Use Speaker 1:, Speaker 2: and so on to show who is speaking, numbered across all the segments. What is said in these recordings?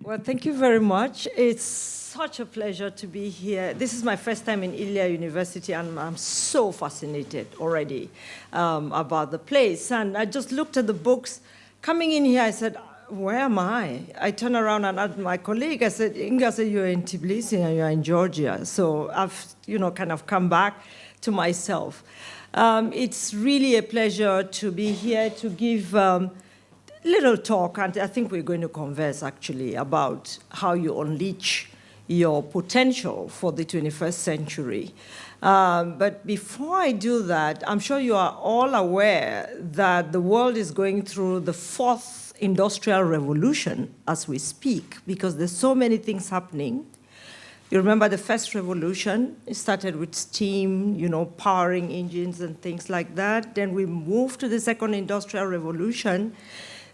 Speaker 1: Well, thank you very much. It's such a pleasure to be here. This is my first time in Ilia University, and I'm so fascinated already about the place. And I just looked at the books. Coming in here, I said, where am I? I turned around and asked my colleague, I said, Inga said, you're in Tbilisi and you're in Georgia. So I've, kind of come back to myself. It's really a pleasure to be here to give little talk, and I think we're going to converse actually about how you unleash your potential for the 21st century. But before I do that, I'm sure you are all aware that the world is going through the fourth industrial revolution as we speak, because there's so many things happening. You remember the first revolution, it started with steam, powering engines and things like that. Then we moved to the second industrial revolution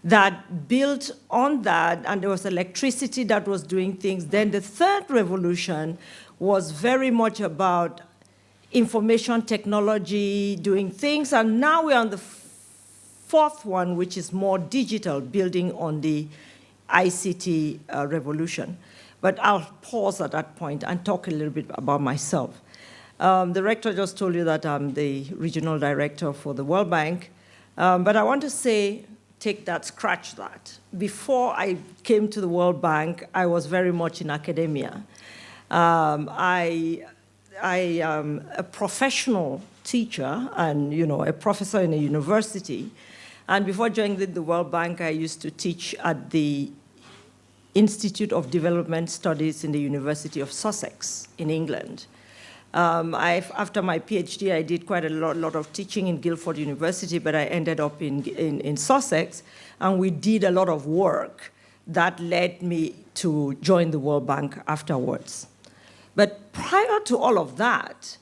Speaker 1: that built on that, and there was electricity that was doing things. Then the third revolution was very much about information technology doing things, and now we're on the fourth one, which is more digital, building on the ICT revolution. But I'll pause at that point and talk a little bit about myself. The rector just told you that I'm the regional director for the World Bank, but I want to say, take that, scratch that. Before I came to the World Bank, I was very much in academia. I am a professional teacher and a professor in a university. And before joining the World Bank, I used to teach at the Institute of Development Studies in the University of Sussex in England. After my PhD, I did quite a lot of teaching in Guildford University, but I ended up in Sussex, and we did a lot of work that led me to join the World Bank afterwards. But prior to all of that,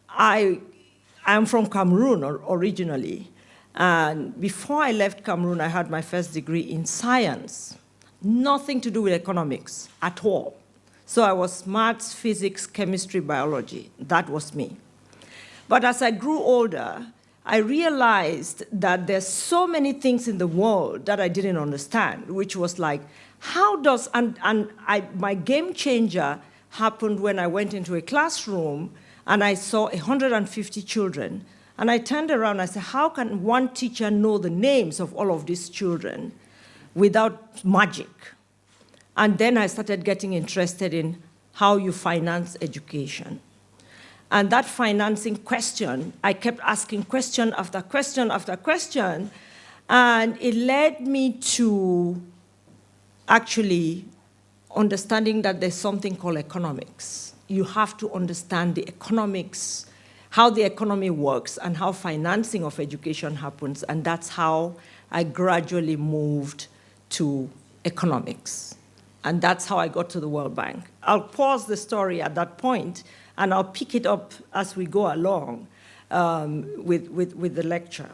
Speaker 1: I'm from Cameroon originally, and before I left Cameroon, I had my first degree in science, nothing to do with economics at all. So I was maths, physics, chemistry, biology. That was me. But as I grew older, I realized that there's so many things in the world that I didn't understand, which was like, how does, my game changer happened when I went into a classroom and I saw 150 children. And I turned around and I said, how can one teacher know the names of all of these children without magic? And then I started getting interested in how you finance education. And that financing question, I kept asking question after question after question, and it led me to actually understanding that there's something called economics. You have to understand the economics, how the economy works, and how financing of education happens, and that's how I gradually moved to economics. And that's how I got to the World Bank. I'll pause the story at that point, and I'll pick it up as we go along with the lecture.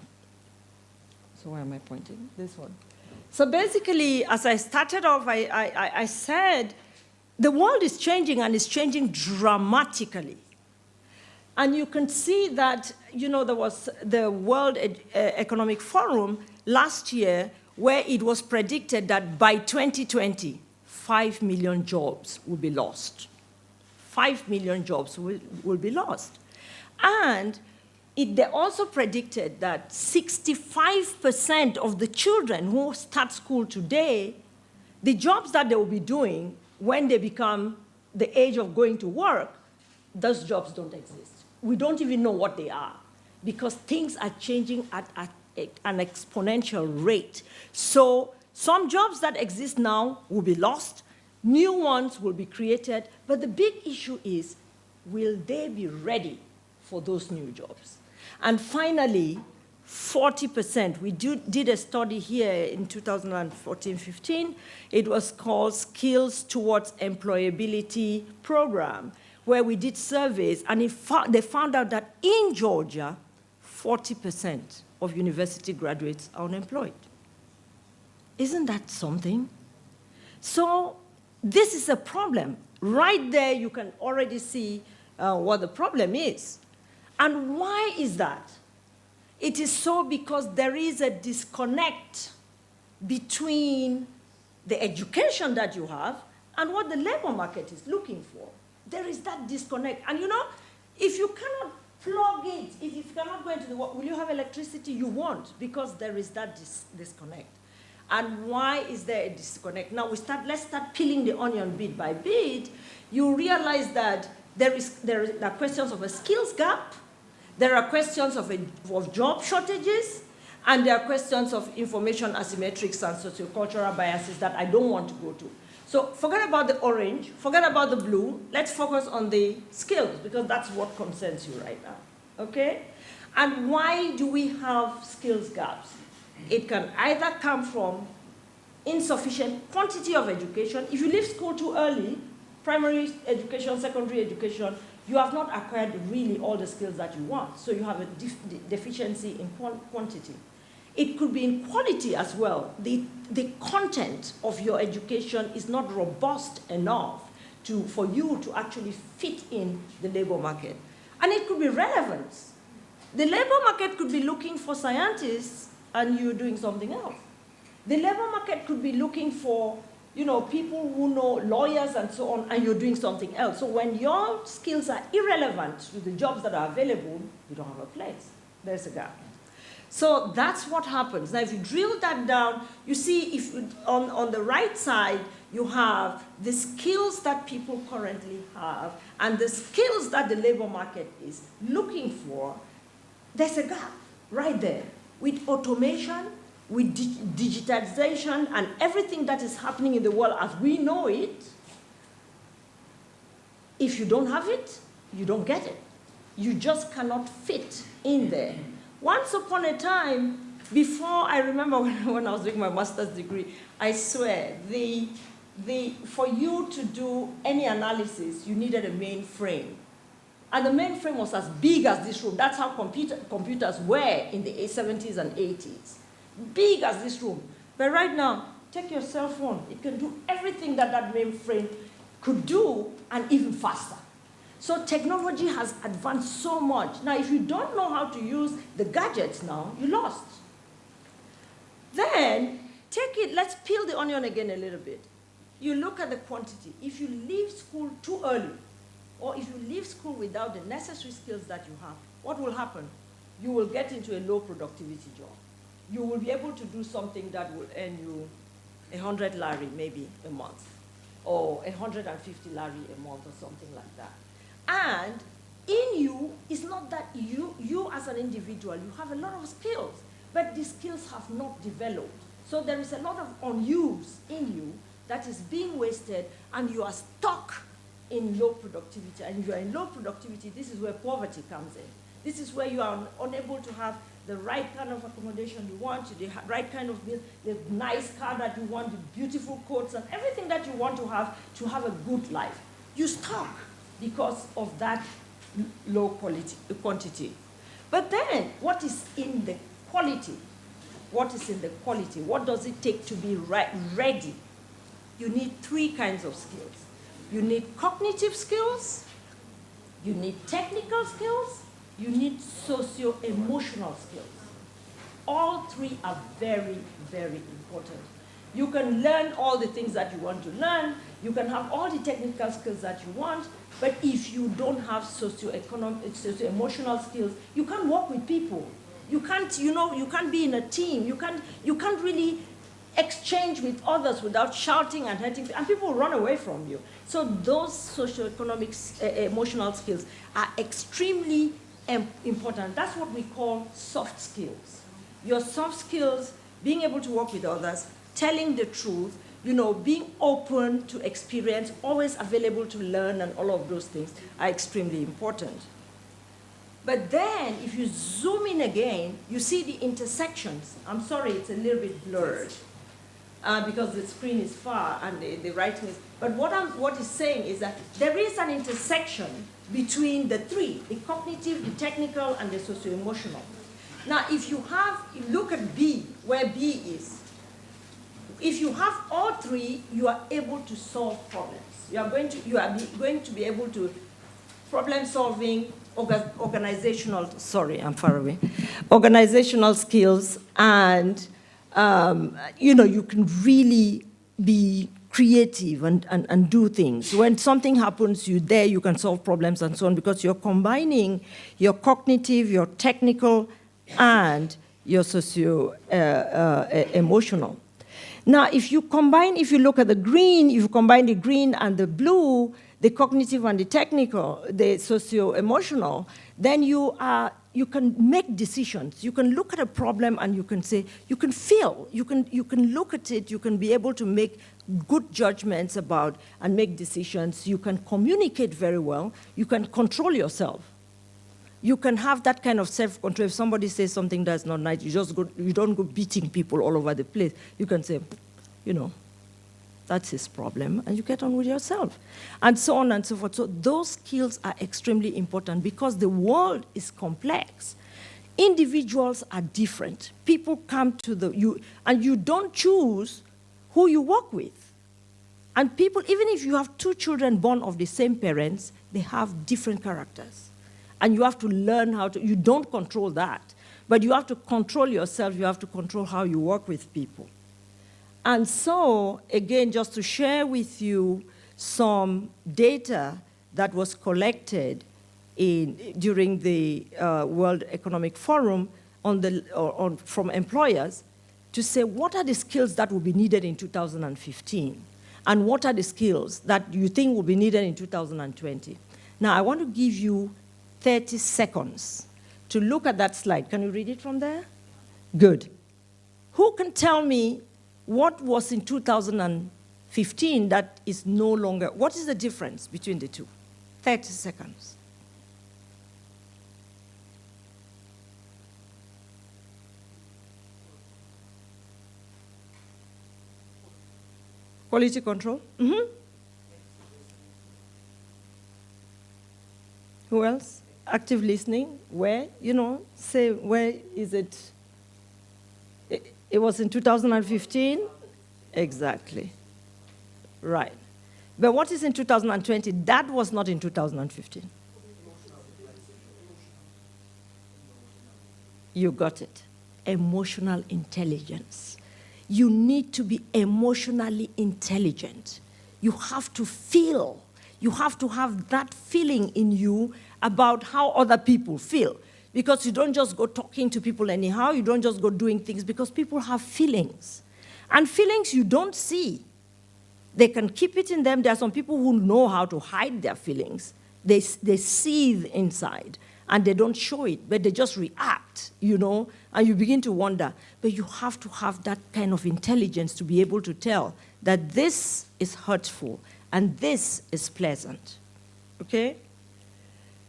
Speaker 1: So where am I pointing? This one. So basically, as I started off, I said, the world is changing, and it's changing dramatically. And you can see that, there was the World Economic Forum last year, where it was predicted that by 2020, 5 million jobs will be lost. 5 million jobs will be lost. And they also predicted that 65% of the children who start school today, the jobs that they will be doing when they become the age of going to work, those jobs don't exist. We don't even know what they are, because things are changing at an exponential rate. So some jobs that exist now will be lost, new ones will be created, but the big issue is, will they be ready for those new jobs? And finally, 40%, we did a study here in 2014-15, it was called Skills Towards Employability Program, where we did surveys, and they found out that in Georgia, 40% of university graduates are unemployed. Isn't that something? So this is a problem. Right there, you can already see what the problem is. And why is that? It is so because there is a disconnect between the education that you have, and what the labor market is looking for. There is that disconnect. And you know, if you cannot plug it, if you cannot go into the work, will you have electricity? You won't, because there is that disconnect. And why is there a disconnect? Now let's start peeling the onion bit by bit. You realize that there are questions of a skills gap, there are questions of job shortages, and there are questions of information asymmetrics and sociocultural biases that I don't want to go to. So forget about the orange, forget about the blue, let's focus on the skills, because that's what concerns you right now, okay? And why do we have skills gaps? It can either come from insufficient quantity of education. If you leave school too early, primary education, secondary education, you have not acquired really all the skills that you want. So you have a deficiency in quantity. It could be in quality as well. The content of your education is not robust enough for you to actually fit in the labor market. And it could be relevance. The labor market could be looking for scientists and you're doing something else. The labor market could be looking for people who know lawyers and so on, and you're doing something else. So when your skills are irrelevant to the jobs that are available, you don't have a place. There's a gap. So that's what happens. Now, if you drill that down, you see on the right side, you have the skills that people currently have and the skills that the labor market is looking for. There's a gap right there. With automation, with digitization, and everything that is happening in the world as we know it, if you don't have it, you don't get it. You just cannot fit in there. Once upon a time, before, I remember when I was doing my master's degree, I swear, for you to do any analysis, you needed a mainframe. And the mainframe was as big as this room. That's how computers were in the 70s and 80s. Big as this room. But right now, take your cell phone. It can do everything that mainframe could do, and even faster. So technology has advanced so much. Now, if you don't know how to use the gadgets now, you're lost. Then, let's peel the onion again a little bit. You look at the quantity. If you leave school too early, or if you leave school without the necessary skills that you have, what will happen? You will get into a low productivity job. You will be able to do something that will earn you 100 lari maybe a month, or 150 lari a month, or something like that. And in you, it's not that you as an individual, you have a lot of skills, but the skills have not developed. So there is a lot of unuse in you that is being wasted, and you are stuck in low productivity. And if you are in low productivity, this is where poverty comes in. This is where you are unable to have the right kind of accommodation you want, the right kind of bill, the nice car that you want, the beautiful coats, and everything that you want to have a good life. You're stuck because of that low quantity. But then, what is in the quality? What is in the quality? What does it take to be ready? You need three kinds of skills. You need cognitive skills, you need technical skills, you need socio-emotional skills. All three are very, very important. You can learn all the things that you want to learn, you can have all the technical skills that you want, but if you don't have socio-emotional skills, you can't work with people. You can't, you can't be in a team. You can't really exchange with others without shouting and hurting, and people run away from you. So those socio-economic, emotional skills are extremely important. That's what we call soft skills. Your soft skills, being able to work with others, telling the truth, being open to experience, always available to learn, and all of those things are extremely important. But then, if you zoom in again, you see the intersections. I'm sorry, it's a little bit blurred because the screen is far and the writing is. But what it's saying is that there is an intersection between the three: the cognitive, the technical, and the socio-emotional. Now, if you look at B, where B is. If you have all three, you are able to solve problems. You are going to be able to problem solving, organizational skills, and you can really be creative and do things. When something happens, you're there, you can solve problems and so on, because you're combining your cognitive, your technical, and your socio-emotional. Now, if you look at the green, if you combine the green and the blue, the cognitive and the technical, the socio-emotional, then you can make decisions. You can look at a problem and you can say, you can feel, you can look at it, you can be able to make good judgments about and make decisions. You can communicate very well. You can control yourself. You can have that kind of self-control. If somebody says something that's not nice, you don't go beating people all over the place. You can say, that's his problem, and you get on with yourself, and so on and so forth. So those skills are extremely important because the world is complex. Individuals are different. People come to you, and you don't choose who you work with. And people, even if you have two children born of the same parents, they have different characters. And you have to learn you don't control that, but you have to control yourself, you have to control how you work with people. And so, again, just to share with you some data that was collected during the World Economic Forum from employers to say what are the skills that will be needed in 2015 and what are the skills that you think will be needed in 2020. Now, I want to give you 30 seconds to look at that slide. Can you read it from there? Good. Who can tell me what was in 2015 that is no longer? What is the difference between the two? 30 seconds. Quality control? Mm-hmm. Who else? Active listening, where, say, where is it? It was in 2015? Exactly. Right. But what is in 2020? That was not in 2015. You got it. Emotional intelligence. You need to be emotionally intelligent. You have to feel. You have to have that feeling in you about how other people feel. Because you don't just go talking to people anyhow, you don't just go doing things, because people have feelings. And feelings you don't see. They can keep it in them. There are some people who know how to hide their feelings. They seethe inside, and they don't show it, but they just react, and you begin to wonder. But you have to have that kind of intelligence to be able to tell that this is hurtful and this is pleasant, okay?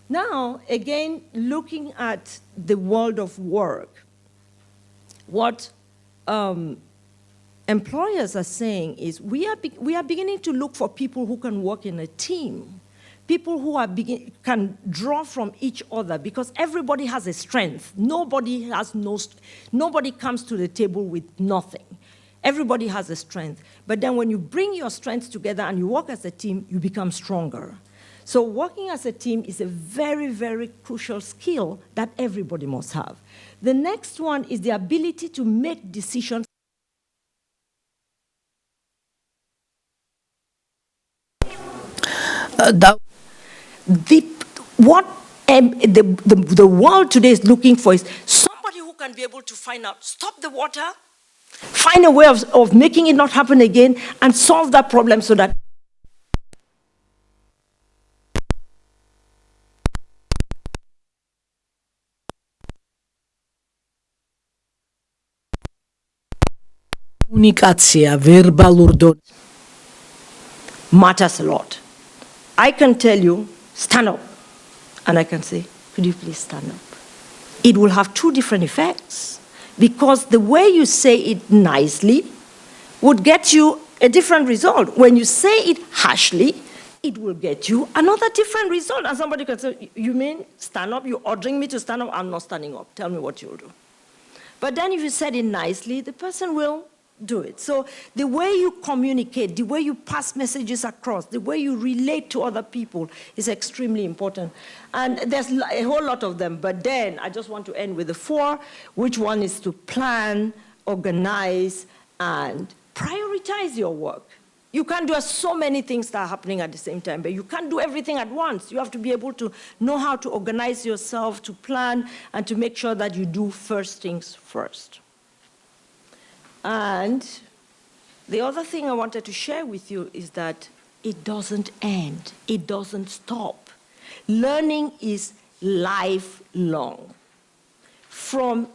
Speaker 1: Now, again, looking at the world of work, what employers are saying is we are beginning to look for people who can work in a team, people who can draw from each other, because everybody has a strength. Nobody comes to the table with nothing. Everybody has a strength. But then when you bring your strengths together and you work as a team, you become stronger. So working as a team is a very, very crucial skill that everybody must have. The next one is the ability to make decisions. What the world today is looking for is somebody who can be able to find out, stop the water, find a way of making it not happen again, and solve that problem so that
Speaker 2: Komunikация, verbal
Speaker 1: matters a lot. I can tell you, stand up, and I can say, could you please stand up? It will have two different effects, because the way you say it nicely would get you a different result. When you say it harshly, it will get you another different result. And somebody can say, you mean stand up? You're ordering me to stand up? I'm not standing up. Tell me what you'll do. But then if you said it nicely, the person will do it. So the way you communicate, the way you pass messages across, the way you relate to other people is extremely important. And there's a whole lot of them, but then I just want to end with the four, which one is to plan, organize, and prioritize. prioritize your work. You can't do so many things that are happening at the same time, but you can't do everything at once. You have to be able to know how to organize yourself, to plan, and to make sure that you do first things first. And the other thing I wanted to share with you is that it doesn't end. It doesn't stop. Learning is lifelong. From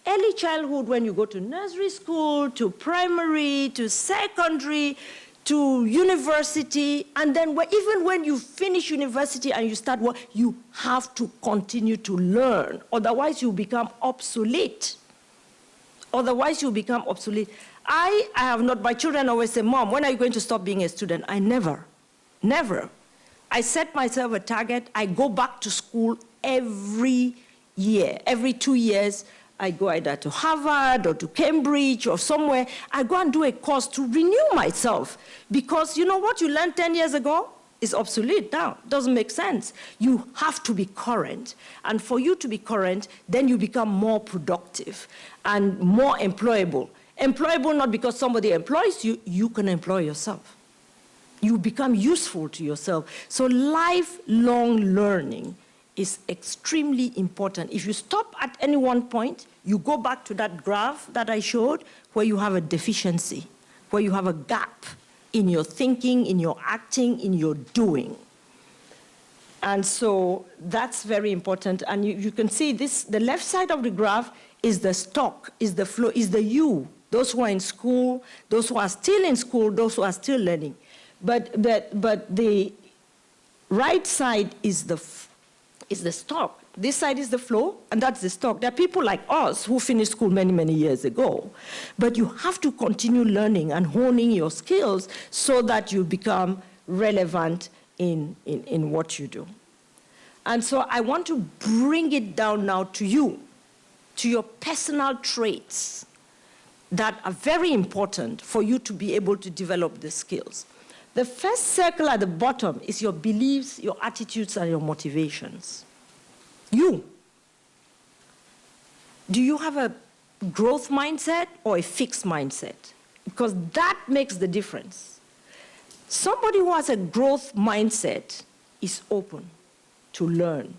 Speaker 1: early childhood, when you go to nursery school, to primary, to secondary, to university, and then even when you finish university and you start work, you have to continue to learn. Otherwise, you become obsolete. Otherwise, you become obsolete. I have not, my children always say, Mom, when are you going to stop being a student? I never. I set myself a target. I go back to school every year. Every 2 years, I go either to Harvard or to Cambridge or somewhere. I go and do a course to renew myself. Because you know what you learned 10 years ago is obsolete now. It doesn't make sense. You have to be current. And for you to be current, then you become more productive and more employable. Employable not because somebody employs you, you can employ yourself. You become useful to yourself. So lifelong learning is extremely important. If you stop at any one point, you go back to that graph that I showed where you have a deficiency, where you have a gap in your thinking, in your acting, in your doing. And so that's very important. And you can see this, the left side of the graph is the stock, is the flow, is the you. Those who are in school, those who are still in school, those who are still learning. But the right side is the stock. This side is the flow, and that's the stock. There are people like us who finished school many, many years ago. But you have to continue learning and honing your skills so that you become relevant in what you do. And so I want to bring it down now to you, to your personal traits that are very important for you to be able to develop the skills. The first circle at the bottom is your beliefs, your attitudes, and your motivations. You. Do you have a growth mindset or a fixed mindset? Because that makes the difference. Somebody who has a growth mindset is open to learn.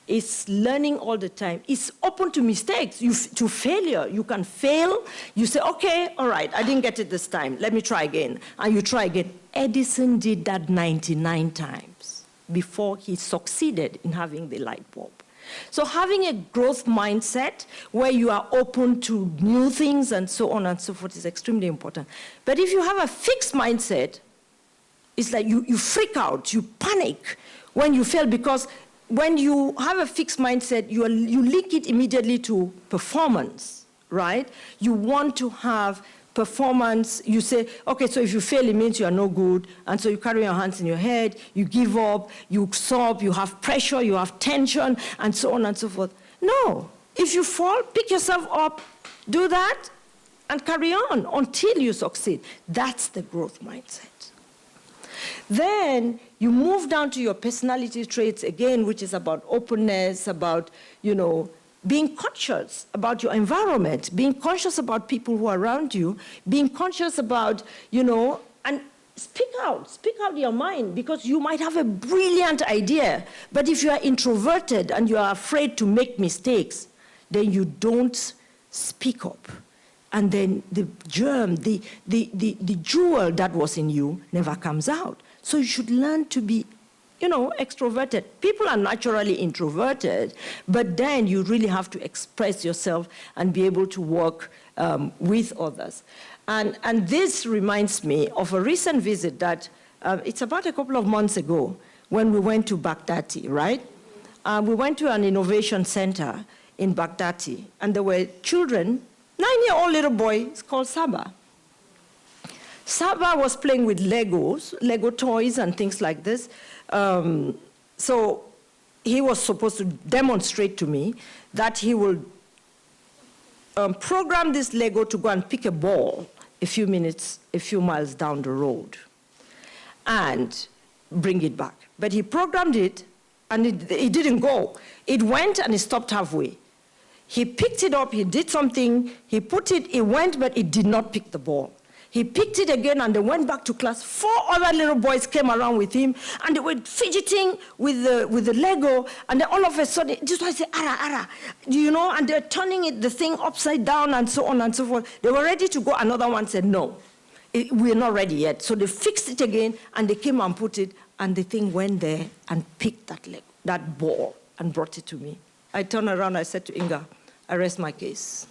Speaker 1: Is learning all the time. Is open to mistakes, to failure. You can fail. You say, okay, all right, I didn't get it this time. Let me try again. And you try again. Edison did that 99 times before he succeeded in having the light bulb. So having a growth mindset where you are open to new things and so on and so forth is extremely important. But if you have a fixed mindset, it's like you freak out, you panic when you fail, because when you have a fixed mindset, you link it immediately to performance, right? You want to have performance. You say, okay, so if you fail, it means you are no good. And so you carry your hands in your head, you give up, you sob, you have pressure, you have tension, and so on and so forth. No. If you fall, pick yourself up, do that, and carry on until you succeed. That's the growth mindset. Then you move down to your personality traits again, which is about openness, about, being conscious about your environment, being conscious about people who are around you, being conscious about, and speak out your mind, because you might have a brilliant idea, but if you are introverted and you are afraid to make mistakes, then you don't speak up. And then the germ, the jewel that was in you never comes out. So you should learn to be, extroverted. People are naturally introverted, but then you really have to express yourself and be able to work with others. And this reminds me of a recent visit that, it's about a couple of months ago when we went to Baghdadi, right? We went to an innovation center in Baghdadi, and there were children, 9-year-old little boy, it's called Saba. Saba was playing with Lego toys and things like this. So he was supposed to demonstrate to me that he will program this Lego to go and pick a ball a few miles down the road and bring it back. But he programmed it, and it didn't go. It went and it stopped halfway. He picked it up, he did something, he put it, it went, but it did not pick the ball. He picked it again and they went back to class. 4 other little boys came around with him and they were fidgeting with the Lego, and then all of a sudden, this was say, ara, and they're turning the thing upside down and so on and so forth. They were ready to go. Another one said, no, we're not ready yet. So they fixed it again and they came and put it, and the thing went there and picked that ball and brought it to me. I turned around, I said to Inga, I rest my case.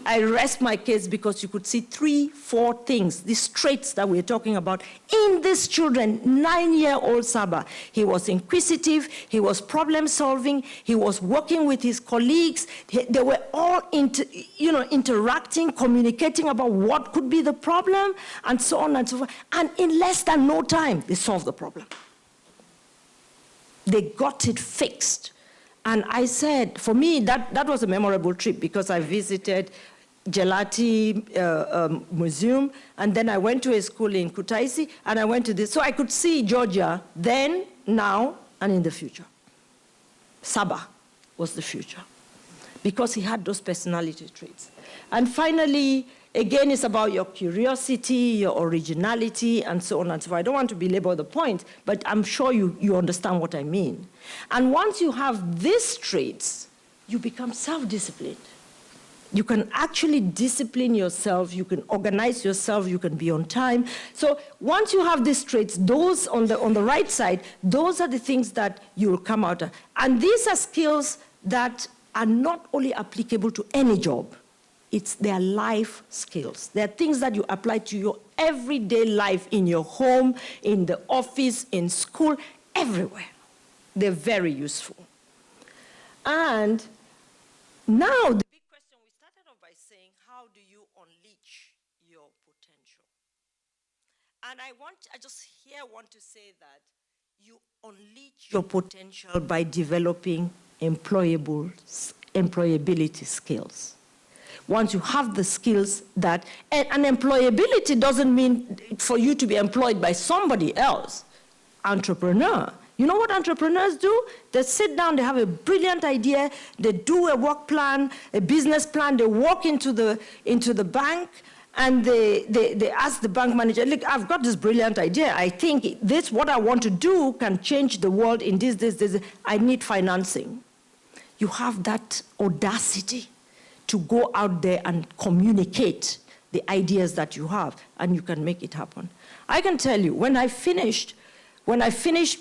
Speaker 1: I rest my case because you could see 3, 4 things, these traits that we're talking about in these children. 9-year-old Saba. He was inquisitive, he was problem solving, he was working with his colleagues. They were all interacting, communicating about what could be the problem, and so on and so forth. And in less than no time, they solved the problem. They got it fixed. And I said, for me, that was a memorable trip because I visited Gelati Museum, and then I went to a school in Kutaisi, and I went to this. So I could see Georgia then, now, and in the future. Saba was the future because he had those personality traits. And finally, again, it's about your curiosity, your originality, and so on and so forth. I don't want to belabor the point, but I'm sure you understand what I mean. And once you have these traits, you become self-disciplined. You can actually discipline yourself, you can organize yourself, you can be on time. So once you have these traits, those on the right side, those are the things that you will come out of. And these are skills that are not only applicable to any job, it's their life skills. They're things that you apply to your everyday life in your home, in the office, in school, everywhere. They're very useful. And now, the big question, we started off by saying, how do you unleash your potential? And I just here want to say that you unleash your potential by developing employability skills. Once you have the skills that, and employability doesn't mean for you to be employed by somebody else. Entrepreneur. You know what entrepreneurs do? They sit down, they have a brilliant idea, they do a work plan, a business plan, they walk into the bank, and they ask the bank manager, look, I've got this brilliant idea. I think this, what I want to do can change the world in this. I need financing. You have that audacity to go out there and communicate the ideas that you have, and you can make it happen. I can tell you, when I finished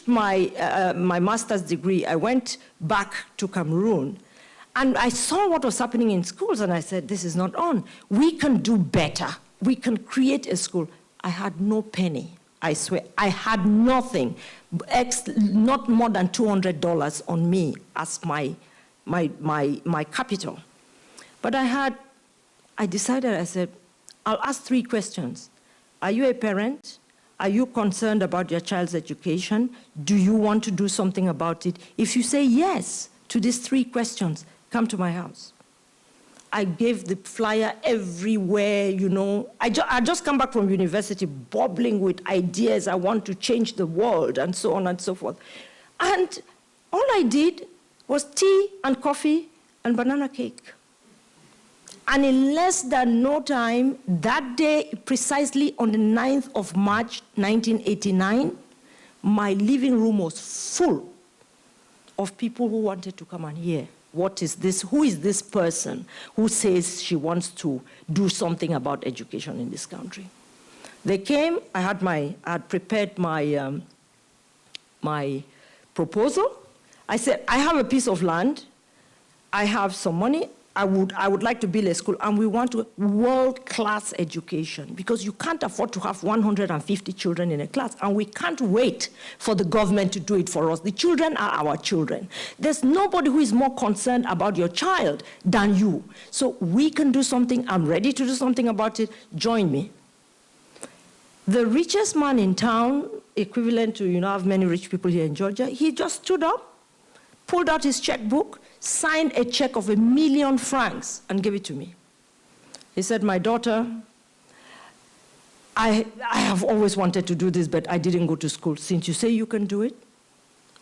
Speaker 1: my master's degree, I went back to Cameroon, and I saw what was happening in schools, and I said, this is not on. We can do better. We can create a school. I had no penny, I swear. I had nothing, not more than $200 on me as my capital. But I decided, I said, I'll ask 3 questions. Are you a parent? Are you concerned about your child's education? Do you want to do something about it? If you say yes to these 3 questions, come to my house. I gave the flyer everywhere, you know. I just come back from university bubbling with ideas. I want to change the world and so on and so forth. And all I did was tea and coffee and banana cake. And in less than no time, that day, precisely on the 9th of March, 1989, my living room was full of people who wanted to come and hear. What is this? Who is this person who says she wants to do something about education in this country? They came. I had prepared my proposal. I said, I have a piece of land. I have some money. I would like to build a school, and we want world-class education, because you can't afford to have 150 children in a class, and we can't wait for the government to do it for us. The children are our children. There's nobody who is more concerned about your child than you. So we can do something. I'm ready to do something about it. Join me. The richest man in town, equivalent to, I have many rich people here in Georgia, he just stood up, pulled out his checkbook, signed a check of $1 million francs and gave it to me. He said, my daughter, I have always wanted to do this, but I didn't go to school. Since you say you can do it,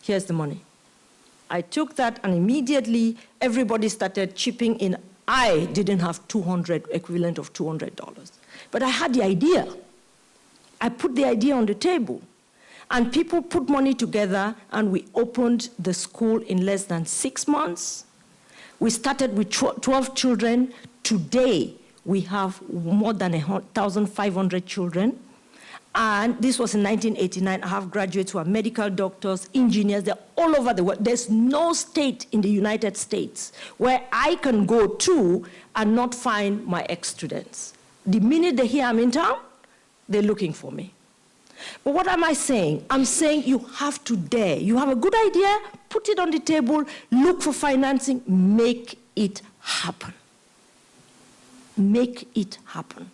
Speaker 1: here's the money. I took that, and immediately everybody started chipping in I didn't have 200, equivalent of $200. But I had the idea. I put the idea on the table. And people put money together, and we opened the school in less than 6 months. We started with 12 children. Today, we have more than 1,500 children. And this was in 1989. I have graduates who are medical doctors, engineers. They're all over the world. There's no state in the United States where I can go to and not find my ex-students. The minute they hear I'm in town, they're looking for me. But what am I saying? I'm saying you have to dare. You have a good idea, put it on the table, look for financing, make it happen. Make it happen.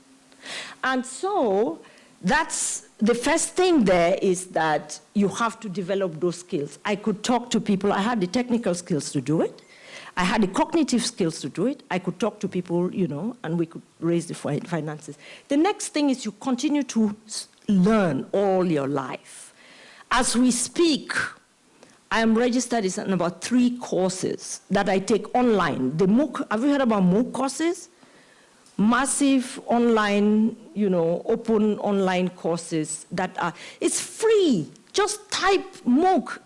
Speaker 1: And so that's the first thing there, is that you have to develop those skills. I could talk to people. I had the technical skills to do it. I had the cognitive skills to do it. I could talk to people, you know, and we could raise the finances. The next thing is you continue to learn all your life. As we speak, I am registered in about 3 courses that I take online. The MOOC, have you heard about MOOC courses? Massive online, you know, open online courses that are, it's free. Just type MOOC.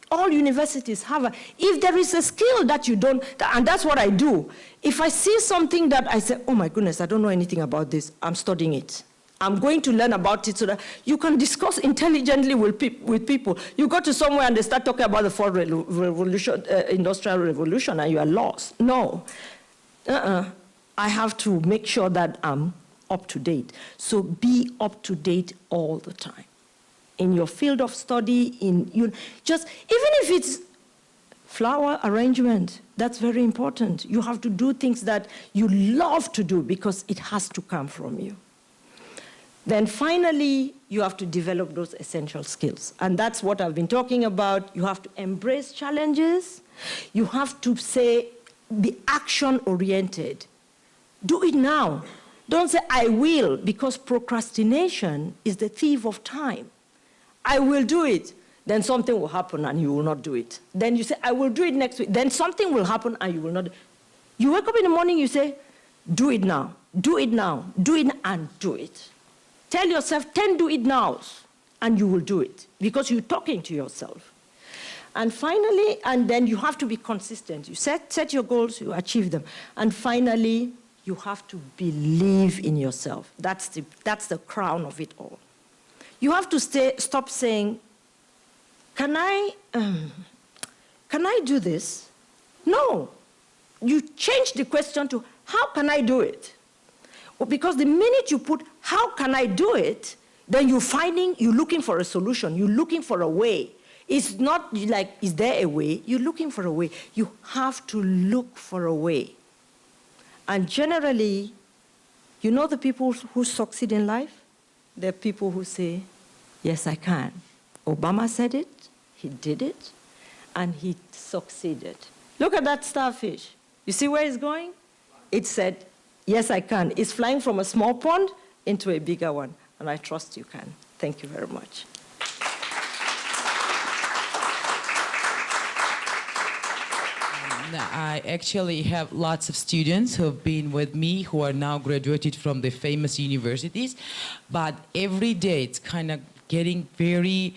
Speaker 1: All universities have if there is a skill that you don't, and that's what I do. If I see something that I say, oh my goodness, I don't know anything about this, I'm studying it. I'm going to learn about it so that you can discuss intelligently with people. You go to somewhere and they start talking about the fourth revolution, industrial revolution, and you are lost. No. I have to make sure that I'm up to date. So be up to date all the time. In your field of study, even if it's flower arrangement, that's very important. You have to do things that you love to do because it has to come from you. Then finally, you have to develop those essential skills. And that's what I've been talking about. You have to embrace challenges. You have to be action-oriented. Do it now. Don't say, I will, because procrastination is the thief of time. I will do it. Then something will happen and you will not do it. Then you say, I will do it next week. Then something will happen and you will not. You wake up in the morning, you say, do it now, do it now, do it and do it. Tell yourself 10 do it nows, and you will do it because you're talking to yourself. And finally, and then you have to be consistent. You set your goals, you achieve them. And finally, you have to believe in yourself. That's the crown of it all. You have to stop saying, can I do this? No. You change the question to, how can I do it? Well, because the minute you put, how can I do it, then you're looking for a solution. You're looking for a way. It's not like, is there a way? You're looking for a way. You have to look for a way. And generally, you know the people who succeed in life? They're people who say, yes, I can. Obama said it, he did it, and he succeeded. Look at that starfish. You see where it's going? It said, yes, I can. It's flying from a small pond into a bigger one, and I trust you can. Thank you very much.
Speaker 2: I actually have lots of students who have been with me who are now graduated from the famous universities, but every day it's kind of getting very,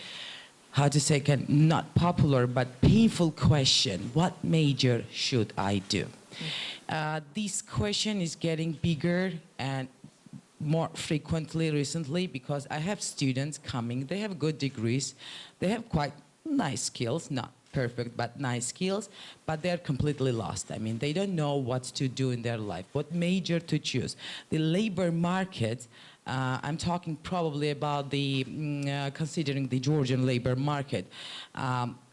Speaker 2: how to say, not popular, but painful question. What major should I do? This question is getting bigger and more frequently recently because I have students coming, they have good degrees, they have quite nice skills, not perfect, but nice skills, but they're completely lost. I mean, they don't know what to do in their life, what major to choose. The labor market, I'm talking probably about the, considering the Georgian labor market.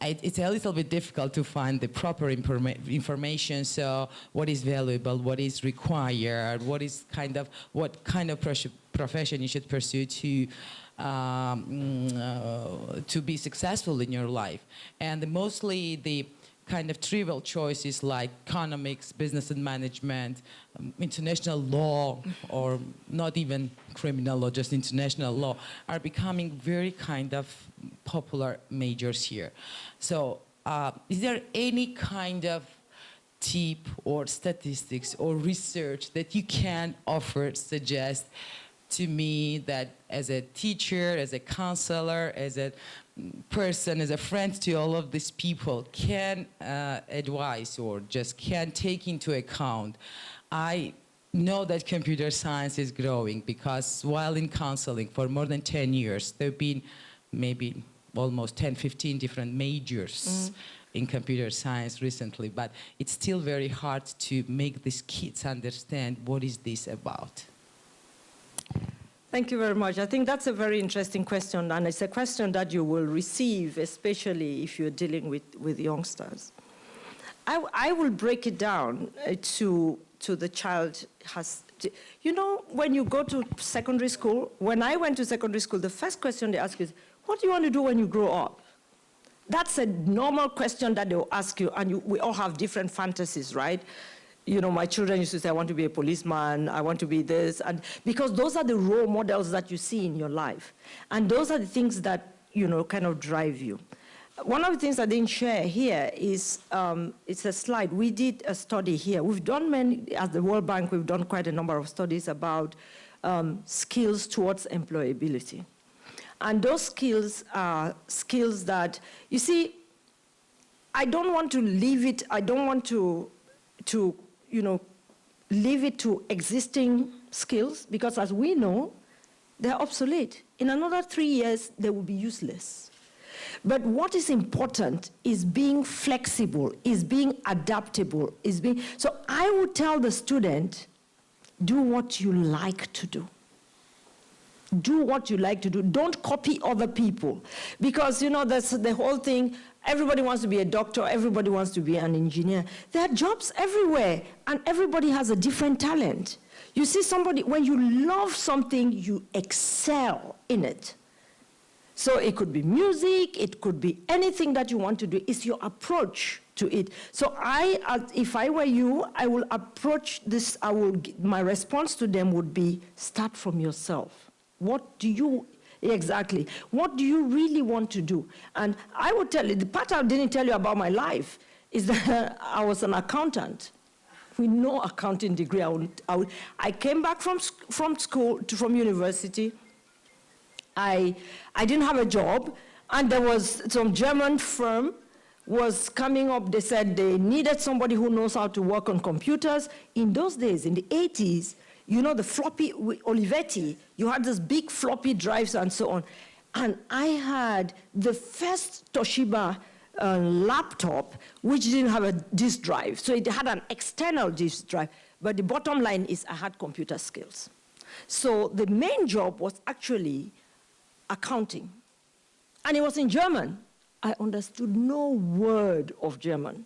Speaker 2: It's a little bit difficult to find the proper information, so what is valuable, what is required, what kind of profession you should pursue to be successful in your life. And mostly the kind of trivial choices like economics, business and management, international law, or not even criminal law, just international law, are becoming very kind of popular majors here. So is there any kind of tip or statistics or research that you can offer, suggest to me that as a teacher, as a counselor, as a person, as a friend to all of these people can advise or just can take into account? I know that computer science is growing because while in counseling for more than 10 years, there have been maybe almost 10, 15 different majors in computer science recently, but it's still very hard to make these kids understand what is this about.
Speaker 1: Thank you very much. I think that's a very interesting question, and it's a question that you will receive, especially if you're dealing with youngsters. I will break it down to the child has, you know, when you go to secondary school, when I went to secondary school, the first question they ask is, what do you want to do when you grow up? That's a normal question that they'll ask you, and we all have different fantasies, right? You know, my children used to say, I want to be a policeman, I want to be this, and because those are the role models that you see in your life. And those are the things that, you know, kind of drive you. One of the things I didn't share here is, it's a slide. We did a study here. We've done many, at the World Bank, we've done quite a number of studies about skills towards employability. And those skills are skills that, you see, I don't want to leave it, I don't want to you know, leave it to existing skills, because as we know, they're obsolete. In another 3 years, they will be useless. But what is important is being flexible, is being adaptable, is being, so I would tell the student, do what you like to do. Do what you like to do. Don't copy other people. Because, you know, that's the whole thing. Everybody wants to be a doctor. Everybody wants to be an engineer. There are jobs everywhere, and everybody has a different talent. You see somebody, when you love something, you excel in it. So it could be music, it could be anything that you want to do. It's your approach to it. So if I were you, I will approach this, my response to them would be, start from yourself. What do you, exactly, what do you really want to do? And I would tell you, the part I didn't tell you about my life is that I was an accountant with no accounting degree. I came back from school, from university. I didn't have a job, and there was some German firm was coming up. They said they needed somebody who knows how to work on computers. In those days, in the 80s, you know, the floppy, Olivetti, you had this big floppy drives and so on. And I had the first Toshiba laptop, which didn't have a disk drive. So it had an external disk drive. But the bottom line is I had computer skills. So the main job was actually accounting. And it was in German. I understood no word of German.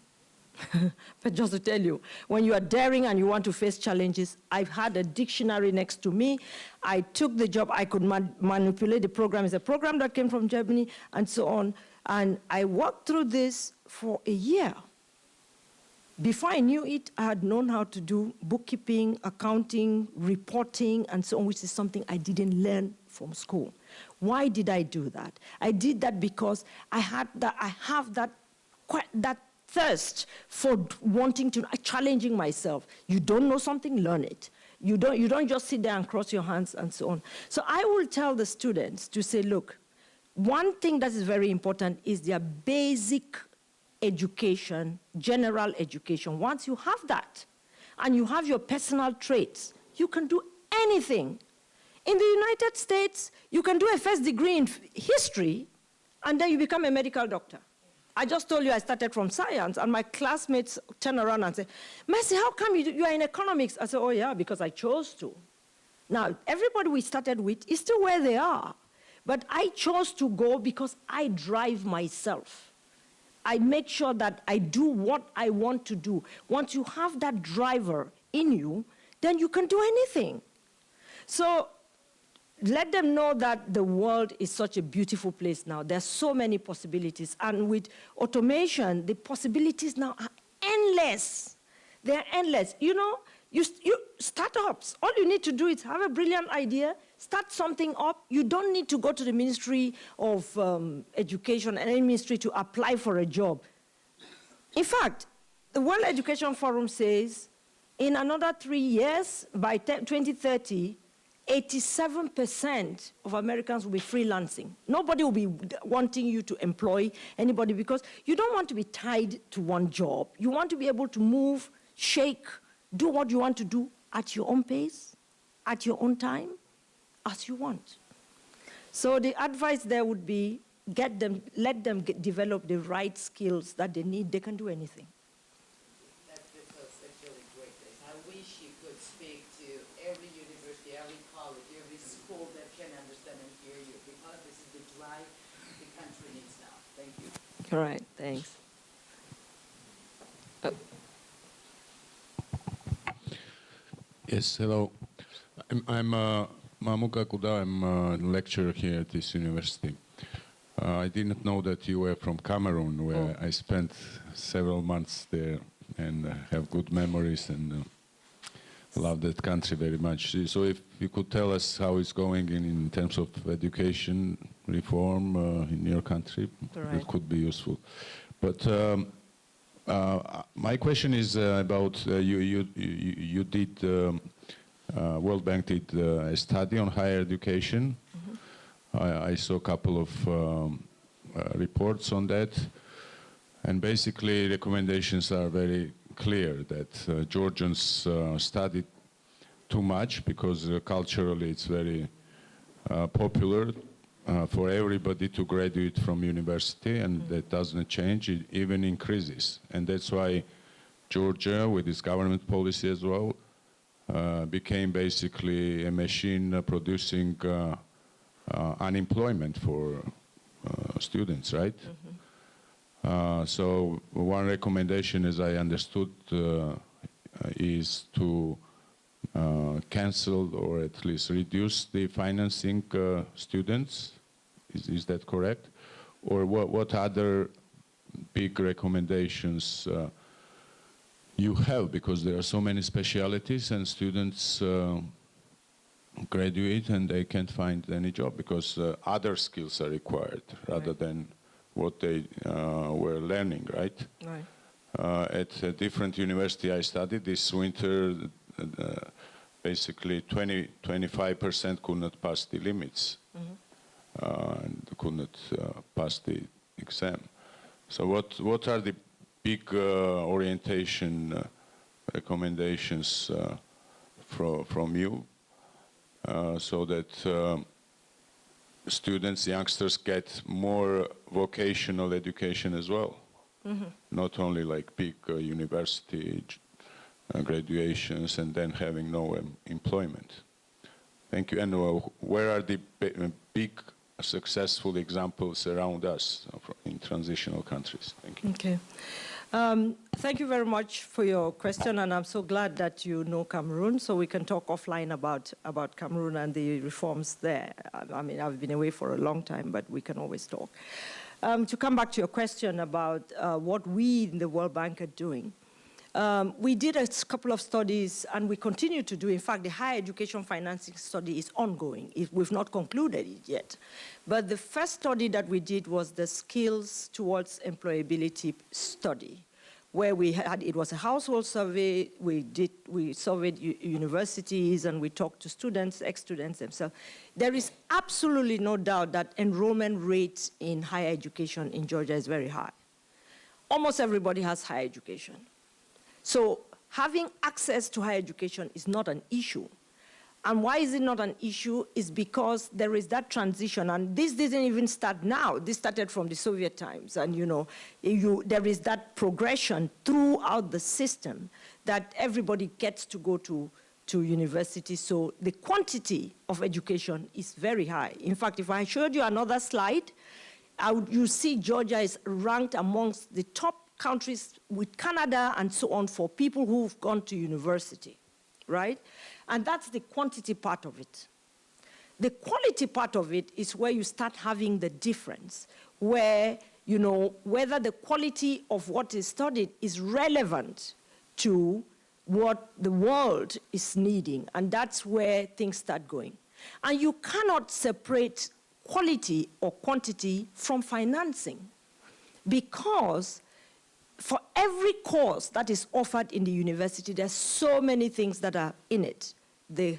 Speaker 1: But just to tell you, when you are daring and you want to face challenges, I've had a dictionary next to me. I took the job. I could manipulate the program. It's a program that came from Germany and so on. And I worked through this for a year. Before I knew it, I had known how to do bookkeeping, accounting, reporting, and so on, which is something I didn't learn from school. Why did I do that? I did that because I have that thirst for wanting to, challenging myself. You don't know something, learn it. You don't just sit there and cross your hands and so on. So I will tell the students to say, look, one thing that is very important is their basic education, general education. Once you have that, and you have your personal traits, you can do anything. In the United States, you can do a first degree in history, and then you become a medical doctor. I just told you I started from science, and my classmates turn around and say, Mrsy, how come you are in economics? I said, oh yeah, because I chose to. Now, everybody we started with is still where they are. But I chose to go because I drive myself. I make sure that I do what I want to do. Once you have that driver in you, then you can do anything. So let them know that the world is such a beautiful place now. There's so many possibilities. And with automation, the possibilities now are endless. They're endless. You know, you startups, all you need to do is have a brilliant idea, start something up. You don't need to go to the Ministry of Education and any ministry to apply for a job. In fact, the World Education Forum says in another 3 years, by 2030, 87% of Americans will be freelancing. Nobody will be wanting you to employ anybody because you don't want to be tied to one job. You want to be able to move, shake, do what you want to do at your own pace, at your own time, as you want. So the advice there would be let them develop the right skills that they need. They can do anything.
Speaker 2: That's really great. I wish you could speak to every university, every college, every school that can understand and hear you, because this is the drive the country needs now. Thank you.
Speaker 1: All right, thanks.
Speaker 3: Yes, hello. I'm Mamuka Kuda. I'm a lecturer here at this university. I didn't know that you were from Cameroon, where I spent several months there and have good memories and love that country very much. So if you could tell us how it's going in terms of education reform in your country, it could be useful. But my question is about you did, World Bank did a study on higher education. I saw a couple of reports on that, and basically recommendations are very clear that Georgians study too much because culturally it's very popular for everybody to graduate from university, and that doesn't change, it even increases. And that's why Georgia, with its government policy as well, became basically a machine producing unemployment for students, right? So one recommendation, as I understood, is to cancel or at least reduce the financing students. Is that correct? Or what other big recommendations you have? Because there are so many specialities and students graduate and they can't find any job because other skills are required rather than what they were learning, right?
Speaker 1: Right.
Speaker 3: At a different university I studied this winter, basically 25% could not pass the limits and could not pass the exam. So what are the big orientation recommendations from you so that students, youngsters get more vocational education as well? Not only like big university graduations and then having no employment. Thank you. And where are the big successful examples around us in transitional countries? Thank you.
Speaker 1: Okay. Thank you very much for your question, and I'm so glad that you know Cameroon, so we can talk offline about Cameroon and the reforms there. I mean, I've been away for a long time, but we can always talk. To come back to your question about what we in the World Bank are doing, we did a couple of studies, and we continue to do. In fact, the higher education financing study is ongoing. We've not concluded it yet. But the first study that we did was the skills towards employability study, where it was a household survey. We surveyed universities, and we talked to students, ex-students themselves. There is absolutely no doubt that enrollment rate in higher education in Georgia is very high. Almost everybody has higher education. So having access to higher education is not an issue. And why is it not an issue? Is because there is that transition, and this didn't even start now. This started from the Soviet times, and there is that progression throughout the system that everybody gets to go to university. So the quantity of education is very high. In fact, if I showed you another slide, you see Georgia is ranked amongst the top countries with Canada and so on for people who've gone to university, right? And that's the quantity part of it. The quality part of it is where you start having the difference, where, whether the quality of what is studied is relevant to what the world is needing, and that's where things start going. And you cannot separate quality or quantity from financing, because for every course that is offered in the university, there's so many things that are in it. The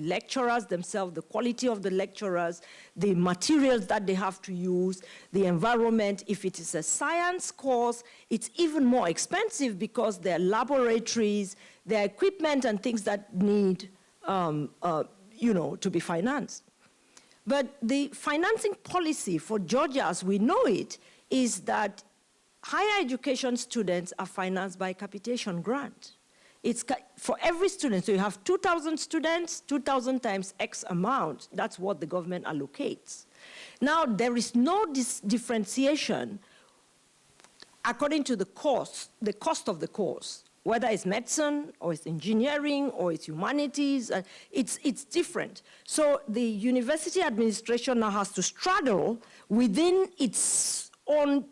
Speaker 1: lecturers themselves, the quality of the lecturers, the materials that they have to use, the environment. If it is a science course, it's even more expensive because there are laboratories, there are equipment and things that need to be financed. But the financing policy for Georgia, as we know it, is that higher education students are financed by a capitation grant. It's for every student. So you have 2,000 students, 2,000 times X amount. That's what the government allocates. Now, there is no differentiation according to the cost of the course, whether it's medicine or it's engineering or it's humanities, it's different. So the university administration now has to straddle within its own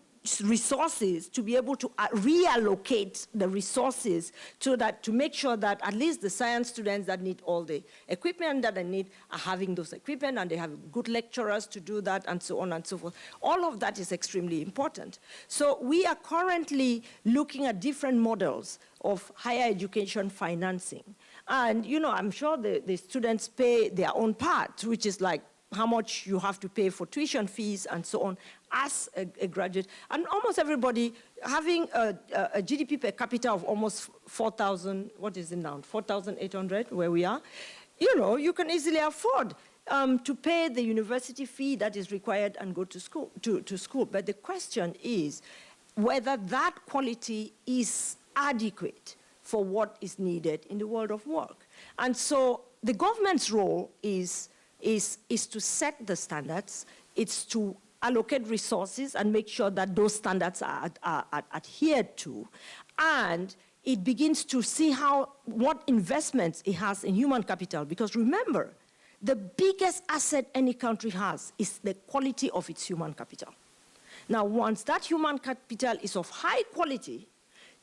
Speaker 1: resources to be able to reallocate the resources to make sure that at least the science students that need all the equipment that they need are having those equipment, and they have good lecturers to do that, and so on and so forth. All of that is extremely important. So we are currently looking at different models of higher education financing. And I'm sure the students pay their own part, which is like how much you have to pay for tuition fees and so on as a graduate. And almost everybody having a GDP per capita of almost 4,000, what is it now, 4,800 where we are, you can easily afford to pay the university fee that is required and go to school. But the question is whether that quality is adequate for what is needed in the world of work. And so the government's role is to set the standards, it's to allocate resources and make sure that those standards are adhered to, and it begins to see what investments it has in human capital. Because remember, the biggest asset any country has is the quality of its human capital. Now, once that human capital is of high quality,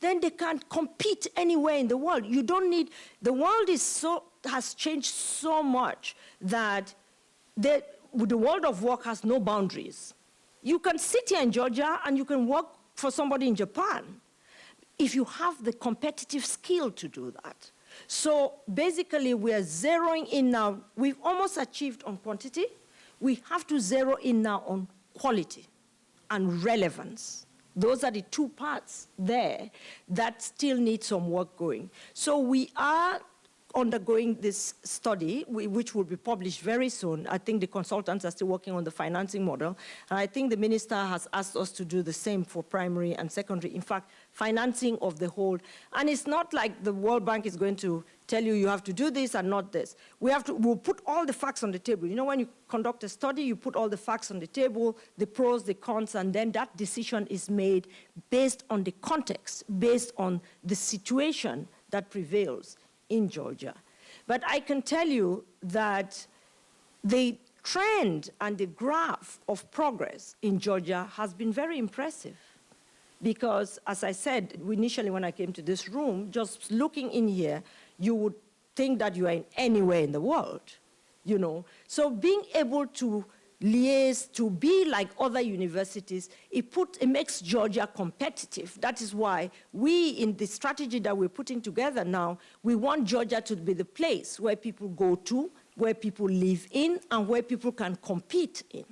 Speaker 1: then they can compete anywhere in the world. You don't need, the world has changed so much that the world of work has no boundaries. You can sit here in Georgia and you can work for somebody in Japan if you have the competitive skill to do that. So basically we are zeroing in now. We've almost achieved on quantity. We have to zero in now on quality and relevance. Those are the two parts there that still need some work going. So we are undergoing this study, which will be published very soon. I think the consultants are still working on the financing model. And I think the minister has asked us to do the same for primary and secondary. In fact, financing of the whole. And it's not like the World Bank is going to tell you you have to do this and not this. We'll put all the facts on the table. When you conduct a study, you put all the facts on the table, the pros, the cons, and then that decision is made based on the context, based on the situation that prevails in Georgia. But I can tell you that the trend and the graph of progress in Georgia has been very impressive. Because, as I said initially when I came to this room, just looking in here, you would think that you are anywhere in the world, So being able to liaise, to be like other universities, it makes Georgia competitive. That is why we, in the strategy that we're putting together now, we want Georgia to be the place where people go to, where people live in, and where people can compete in.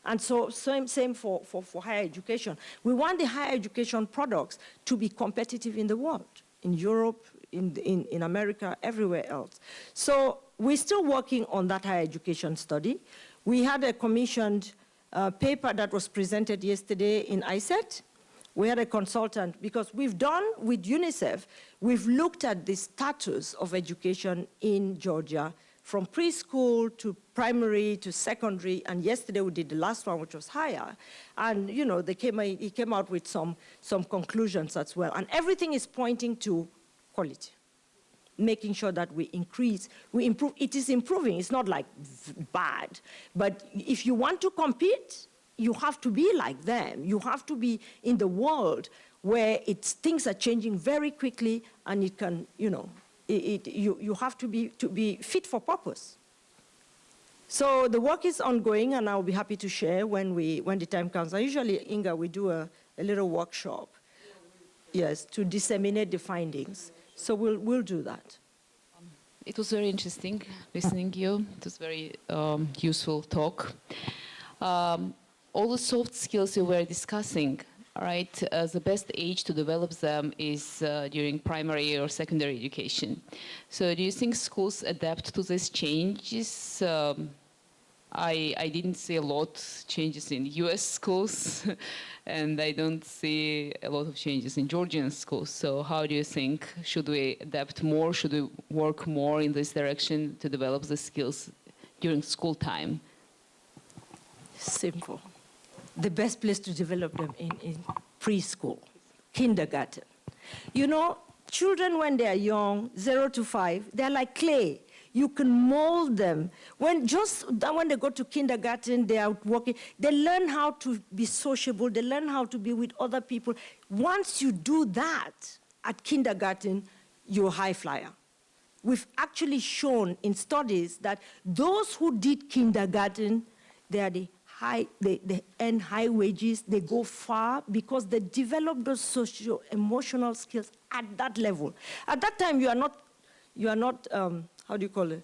Speaker 1: And so same for higher education. We want the higher education products to be competitive in the world, in Europe, in America, everywhere else. So we're still working on that higher education study. We had a commissioned paper that was presented yesterday in ISET. We had a consultant, because we've done with UNICEF, we've looked at the status of education in Georgia from preschool to primary to secondary, and yesterday we did the last one, which was higher. And he came out with some conclusions as well. And everything is pointing to quality, making sure that we improve. It is improving, it's not like bad. But if you want to compete, you have to be like them. You have to be in the world where things are changing very quickly, and it can, you have to be fit for purpose. So the work is ongoing, and I'll be happy to share when the time comes. And usually, Inga, we do a little workshop yes, to disseminate the findings. So we'll do that.
Speaker 4: It was very interesting listening to you. It was very useful talk. All the soft skills you were discussing, right, the best age to develop them is during primary or secondary education. So do you think schools adapt to these changes? I didn't see a lot of changes in US schools, and I don't see a lot of changes in Georgian schools. So how do you think, should we adapt more? Should we work more in this direction to develop the skills during school time?
Speaker 1: Simple. The best place to develop them in preschool, kindergarten. You know, children when they are young, 0 to 5, they're like clay. You can mold them. When they go to kindergarten, they are working. They learn how to be sociable. They learn how to be with other people. Once you do that at kindergarten, you're a high flyer. We've actually shown in studies that those who did kindergarten, they earn high wages. They go far because they develop those socio-emotional skills at that level. At that time, you are not. How do you call it?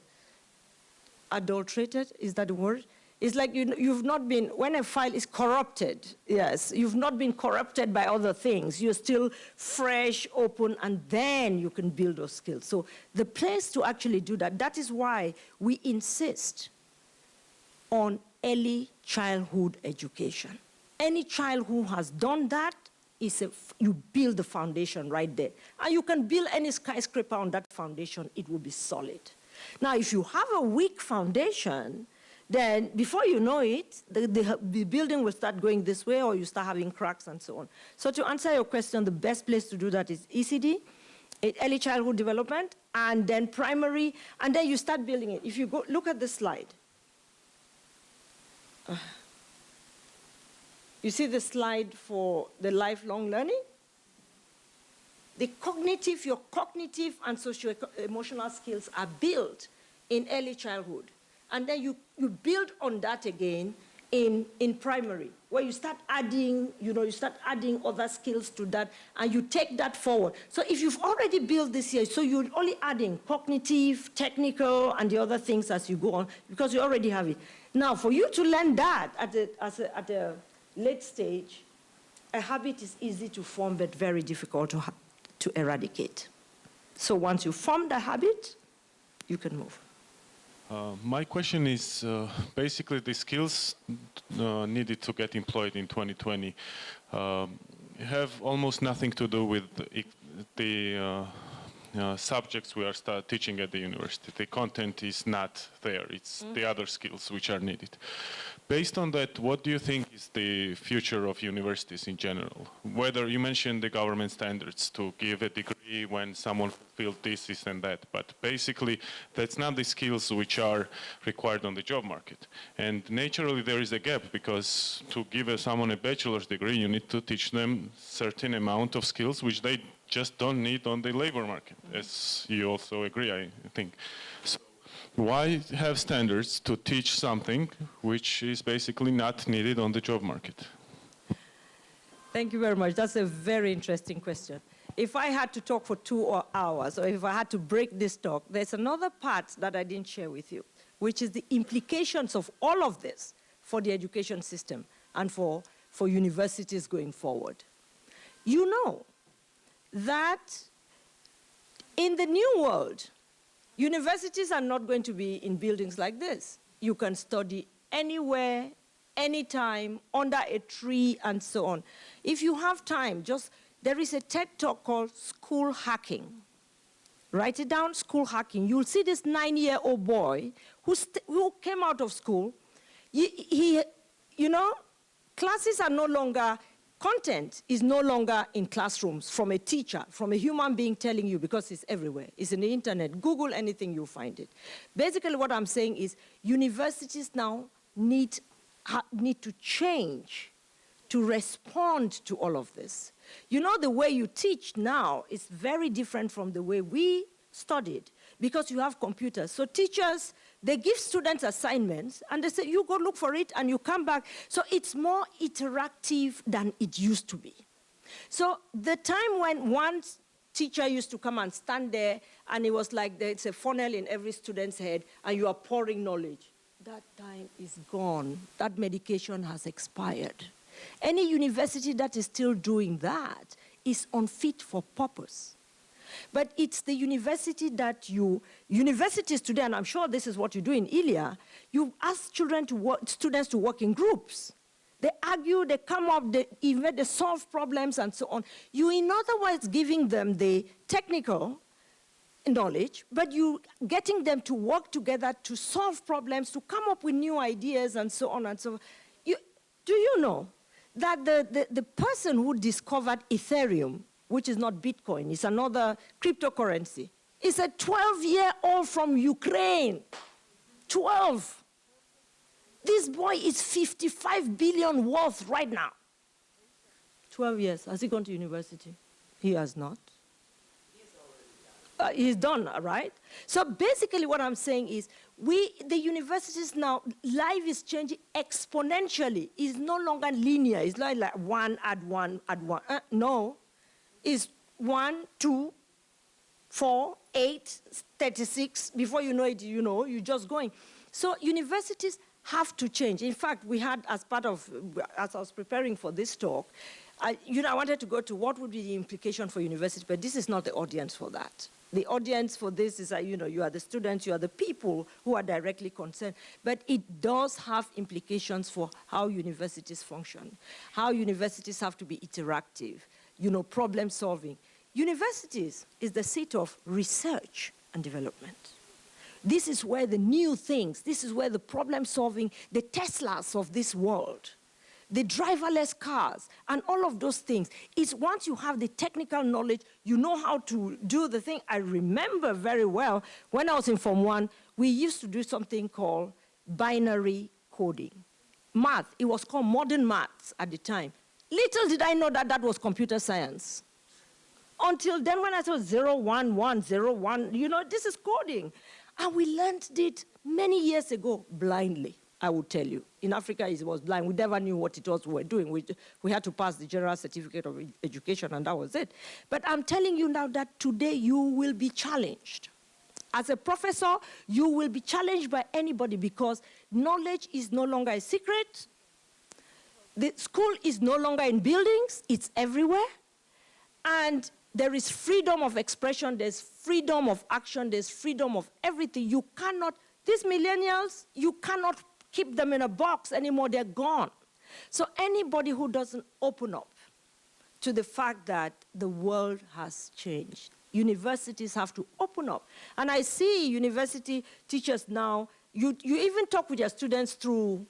Speaker 1: Adulterated, is that the word? It's like you've not been, when a file is corrupted, yes, you've not been corrupted by other things. You're still fresh, open, and then you can build those skills. So the place to actually do that, that is why we insist on early childhood education. Any child who has done that, you build the foundation right there. And you can build any skyscraper on that foundation, it will be solid. Now, if you have a weak foundation, then before you know it, the building will start going this way, or you start having cracks and so on. So to answer your question, the best place to do that is ECD, early childhood development, and then primary, and then you start building it. If you go, look at the slide. You see the slide for the lifelong learning? Your cognitive and socio-emotional skills are built in early childhood. And then you build on that again in primary, where you start adding, other skills to that, and you take that forward. So if you've already built this here, so you're only adding cognitive, technical, and the other things as you go on, because you already have it. Now, for you to learn that at a late stage, a habit is easy to form but very difficult to eradicate. So once you form the habit, you can move.
Speaker 5: My question is basically the skills needed to get employed in 2020 have almost nothing to do with the subjects we are teaching at the university. The content is not there. It's the other skills which are needed. Based on that, what do you think is the future of universities in general? Whether you mentioned the government standards to give a degree when someone fulfilled this and that, but basically that's not the skills which are required on the job market. And naturally there is a gap, because to give someone a bachelor's degree, you need to teach them certain amount of skills which they just don't need on the labor market, as you also agree, I think. So why have standards to teach something which is basically not needed on the job market?
Speaker 1: Thank you very much. That's a very interesting question. If I had to talk for 2 hours, or if I had to break this talk, there's another part that I didn't share with you, which is the implications of all of this for the education system and for universities going forward. You know that in the new world, universities are not going to be in buildings like this. You can study anywhere, anytime, under a tree, and so on. If you have time, there is a TED Talk called School Hacking. Write it down, School Hacking. You'll see this 9-year-old boy who came out of school. Classes are no longer, content is no longer in classrooms from a teacher, from a human being telling you, because it's everywhere. It's in the internet. Google anything, you'll find it. Basically, what I'm saying is universities now need to change to respond to all of this. You know, the way you teach now is very different from the way we studied, because you have computers. So teachers, they give students assignments, and they say, you go look for it, and you come back. So it's more interactive than it used to be. So the time when one teacher used to come and stand there, and it was like there's a funnel in every student's head, and you are pouring knowledge. That time is gone. That medication has expired. Any university that is still doing that is unfit for purpose. But it's the university that universities today, and I'm sure this is what you do in Ilia, you ask students to work in groups. They argue, they come up, they solve problems and so on. You, in other words, giving them the technical knowledge, but you getting them to work together to solve problems, to come up with new ideas and so on and so on. Do you know that the person who discovered Ethereum, which is not Bitcoin, it's another cryptocurrency, is a 12-year-old from Ukraine. 12. This boy is 55 billion worth right now. 12 years. Has he gone to university? He has not. He's done, right? So basically what I'm saying is the universities now, life is changing exponentially. It's no longer linear. It's not like one, add one, add one. No. It's 1, 2, 4, 8, 36. Before you know it, you're just going. So universities have to change. In fact, we had, as I was preparing for this talk, I wanted to go to what would be the implication for university, but this is not the audience for that. The audience for this is, you are the students, you are the people who are directly concerned, but it does have implications for how universities function, how universities have to be interactive, problem solving. Universities is the seat of research and development. This is where the new things, this is where the problem solving, the Teslas of this world, the driverless cars, and all of those things, is once you have the technical knowledge, you know how to do the thing. I remember very well, when I was in Form 1, we used to do something called binary coding. Math, it was called modern maths at the time. Little did I know that that was computer science. Until then, when I saw 0, 1, 1, 0, 1, this is coding. And we learned it many years ago blindly, I would tell you. In Africa, it was blind. We never knew what it was we were doing. We had to pass the General Certificate of Education, and that was it. But I'm telling you now that today you will be challenged. As a professor, you will be challenged by anybody because knowledge is no longer a secret. The school is no longer in buildings. It's everywhere. And there is freedom of expression, there's freedom of action, there's freedom of everything. You cannot, these millennials, you cannot keep them in a box anymore, they're gone. So anybody who doesn't open up to the fact that the world has changed, universities have to open up. And I see university teachers now, you even talk with your students through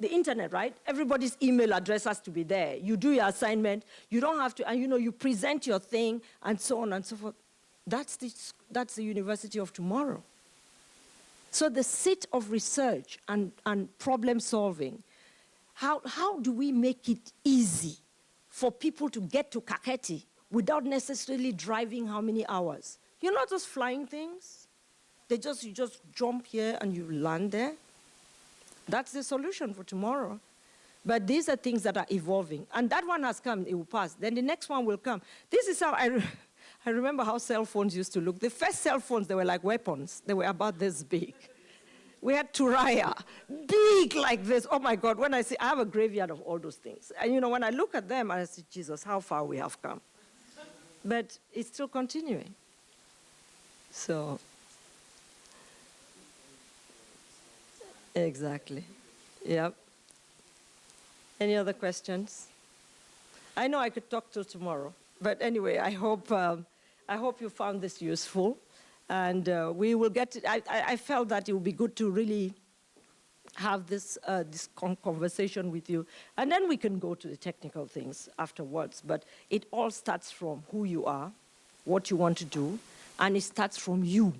Speaker 1: the internet, right? Everybody's email address has to be there. You do your assignment, you don't have to, and you present your thing, and so on and so forth. That's the university of tomorrow. So the seat of research and problem solving, how do we make it easy for people to get to Kaketi without necessarily driving how many hours? You're not just flying things. You just jump here and you land there. That's the solution for tomorrow. But these are things that are evolving. And that one has come, it will pass. Then the next one will come. This is how I remember how cell phones used to look. The first cell phones, they were like weapons. They were about this big. We had Turaya, big like this. Oh my God, when I have a graveyard of all those things. And when I look at them, I say, Jesus, how far we have come. But it's still continuing. So. Exactly. Yep. Any other questions? I know I could talk till tomorrow, but anyway, I hope you found this useful, and we will get. I felt that it would be good to really have this conversation with you, and then we can go to the technical things afterwards. But it all starts from who you are, what you want to do, and it starts from you.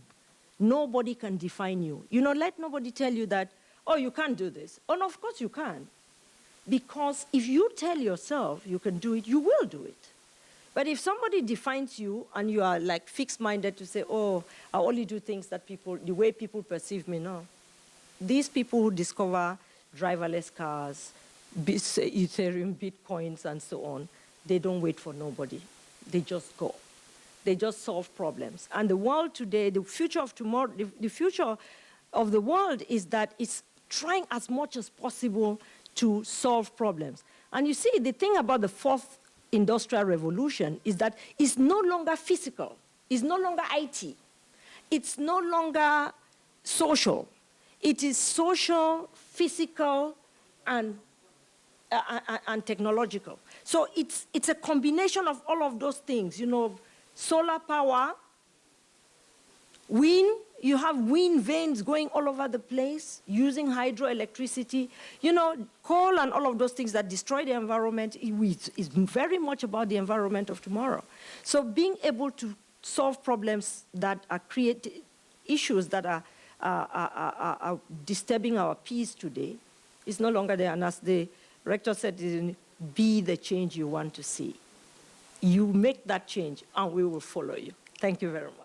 Speaker 1: Nobody can define you. Let nobody tell you that, oh, you can't do this. Oh, no, of course you can. Because if you tell yourself you can do it, you will do it. But if somebody defines you and you are like fixed-minded to say, oh, I only do things that the way people perceive me, no. These people who discover driverless cars, Ethereum, Bitcoins, and so on, they don't wait for nobody. They just go. They just solve problems. And the world today, the future of tomorrow, the future of the world is that it's trying as much as possible to solve problems. And you see, the thing about the fourth industrial revolution is that it's no longer physical. It's no longer IT. It's no longer social. It is social, physical, and technological. So it's a combination of all of those things, you know, solar power, wind, you have wind veins going all over the place, using hydroelectricity, you know, coal and all of those things that destroy the environment is very much about the environment of tomorrow. So being able to solve problems that are issues that are disturbing our peace today is no longer there. And as the rector said, be the change you want to see. You make that change, and we will follow you. Thank you very much.